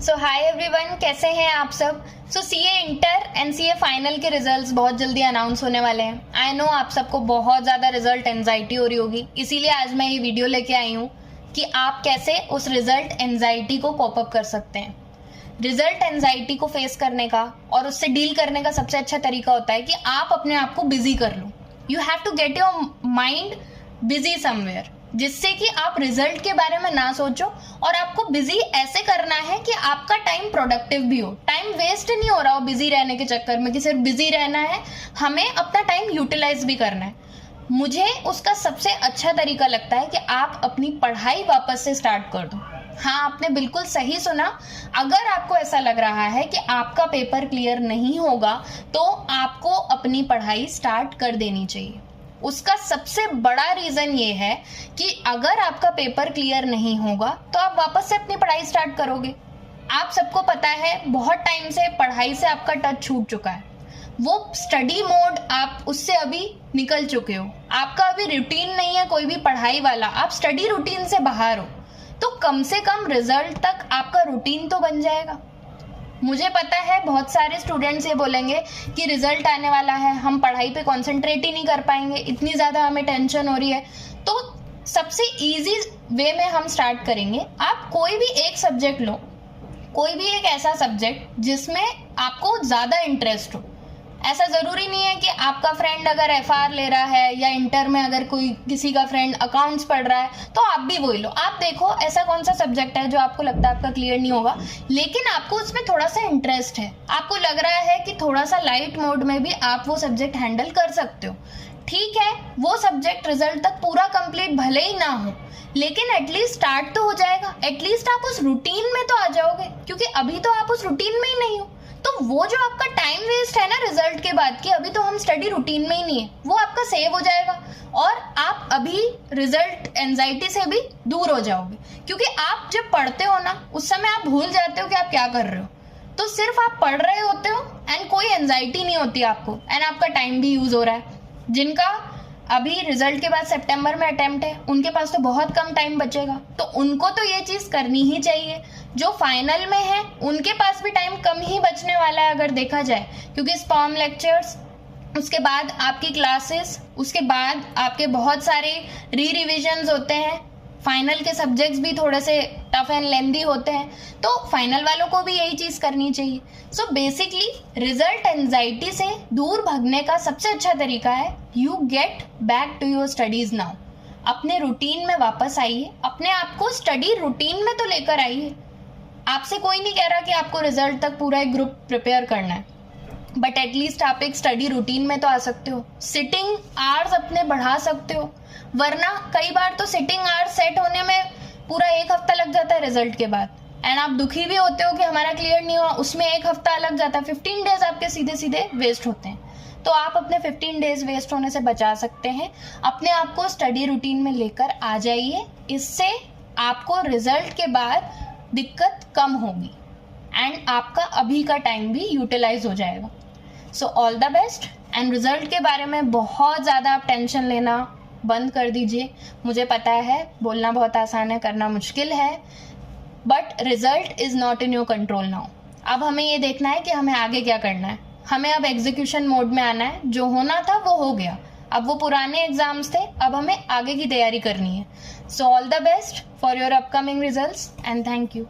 सो hi everyone, कैसे हैं आप सब। CA inter and CA final के रिजल्ट्स बहुत जल्दी अनाउंस होने वाले हैं। आई नो आप सबको बहुत ज़्यादा रिजल्ट एंजाइटी हो रही होगी, इसीलिए आज मैं ये वीडियो लेके आई हूँ कि आप कैसे उस रिजल्ट एंजाइटी को कोप अप कर सकते हैं। रिजल्ट एंजाइटी को फेस करने का और उससे डील करने का सबसे अच्छा तरीका होता है कि आप अपने आप को बिजी कर लो। You have to get your mind busy somewhere, जिससे कि आप रिजल्ट के बारे में ना सोचो और आपको बिजी ऐसे करना है कि आपका टाइम प्रोडक्टिव भी हो, टाइम वेस्ट नहीं हो रहा हो बिजी रहने के चक्कर में कि सिर्फ बिजी रहना है, हमें अपना टाइम यूटिलाइज भी करना है। मुझे उसका सबसे अच्छा तरीका लगता है कि आप अपनी पढ़ाई वापस से स्टार्ट कर दो। हाँ, आपने बिल्कुल सही सुना। अगर आपको ऐसा लग रहा है कि आपका पेपर क्लियर नहीं होगा तो आपको अपनी पढ़ाई स्टार्ट कर देनी चाहिए। उसका सबसे बड़ा रीजन ये है कि अगर आपका पेपर क्लियर नहीं होगा तो आप वापस से अपनी पढ़ाई स्टार्ट करोगे। आप सबको पता है बहुत टाइम से पढ़ाई से आपका टच छूट चुका है, वो स्टडी मोड आप उससे अभी निकल चुके हो, आपका अभी रूटीन नहीं है कोई भी पढ़ाई वाला, आप स्टडी रूटीन से बाहर हो। तो कम से कम रिजल्ट तक आपका रूटीन तो बन जाएगा। मुझे पता है बहुत सारे स्टूडेंट्स ये बोलेंगे कि रिजल्ट आने वाला है, हम पढ़ाई पे कंसंट्रेट ही नहीं कर पाएंगे, इतनी ज़्यादा हमें टेंशन हो रही है। तो सबसे इजी वे में हम स्टार्ट करेंगे, आप कोई भी एक सब्जेक्ट लो, कोई भी एक ऐसा सब्जेक्ट जिसमें आपको ज़्यादा इंटरेस्ट हो। ऐसा ज़रूरी नहीं है कि आपका फ्रेंड अगर एफआर ले रहा है या इंटर में अगर कोई किसी का फ्रेंड अकाउंट्स पढ़ रहा है तो आप भी वही लो। आप देखो ऐसा कौन सा सब्जेक्ट है जो आपको लगता है आपका क्लियर नहीं होगा लेकिन आपको उसमें थोड़ा सा इंटरेस्ट है, आपको लग रहा है कि थोड़ा सा लाइट मोड में भी आप वो सब्जेक्ट हैंडल कर सकते हो। ठीक है, वो सब्जेक्ट रिजल्ट तक पूरा कंप्लीट भले ही ना हो लेकिन एटलीस्ट स्टार्ट तो हो जाएगा, एटलीस्ट आप उस रूटीन में तो आ जाओगे, क्योंकि अभी तो आप उस रूटीन में ही नहीं हो। तो वो जो आपका टाइम वेस्ट है ना रिजल्ट के बाद की, अभी तो हम स्टडी रूटीन में ही नहीं है, वो आपका सेव हो जाएगा और आप अभी रिजल्ट एंजाइटी से भी दूर हो जाओगे। क्योंकि आप जब पढ़ते हो ना उस समय आप भूल जाते हो कि आप क्या कर रहे हो, तो सिर्फ आप पढ़ रहे होते हो एंड कोई एंजाइटी नहीं होती आपको एंड आपका टाइम भी यूज हो रहा है। जिनका अभी रिजल्ट के बाद सितंबर में अटेम्प्ट है उनके पास तो बहुत कम टाइम बचेगा, तो उनको तो ये चीज़ करनी ही चाहिए। जो फाइनल में है उनके पास भी टाइम कम ही बचने वाला है अगर देखा जाए, क्योंकि स्पॉम लेक्चर्स, उसके बाद आपकी क्लासेस, उसके बाद आपके बहुत सारे रिविजन्स होते हैं, फाइनल के सब्जेक्ट्स भी थोड़े से टफ एंड लेंदी होते हैं, तो फाइनल वालों को भी यही चीज़ करनी चाहिए। सो बेसिकली रिजल्ट एंजाइटी से दूर भागने का सबसे अच्छा तरीका है you get back to your studies now. अपने रूटीन में वापस आइए, अपने आप को स्टडी रूटीन में तो लेकर आइए। आपसे कोई नहीं कह रहा कि आपको रिजल्ट तक पूरा एक ग्रुप प्रिपेयर करना है, बट एटलीस्ट आप एक स्टडी रूटीन में तो आ सकते हो, सिटिंग आवर्स अपने बढ़ा सकते हो। वरना कई बार तो सिटिंग आवर्स सेट होने में पूरा एक हफ्ता लग जाता है रिजल्ट के बाद एंड आप दुखी भी होते हो कि हमारा क्लियर नहीं हुआ, उसमें एक हफ्ता लग जाता है, 15 डेज आपके सीधे सीधे वेस्ट होते हैं। तो आप अपने 15 डेज वेस्ट होने से बचा सकते हैं, अपने आप को स्टडी रूटीन में लेकर आ जाइए। इससे आपको रिजल्ट के बाद दिक्कत कम होगी एंड आपका अभी का टाइम भी यूटिलाइज हो जाएगा। So all the best and result के बारे में बहुत ज़्यादा आप टेंशन लेना बंद कर दीजिए। मुझे पता है बोलना बहुत आसान है, करना मुश्किल है, but result is not in your control now. अब हमें ये देखना है कि हमें आगे क्या करना है, हमें अब एग्जीक्यूशन मोड में आना है। जो होना था वो हो गया, अब वो पुराने एग्जाम्स थे, अब हमें आगे की तैयारी करनी है। So all the best for your upcoming results and thank you.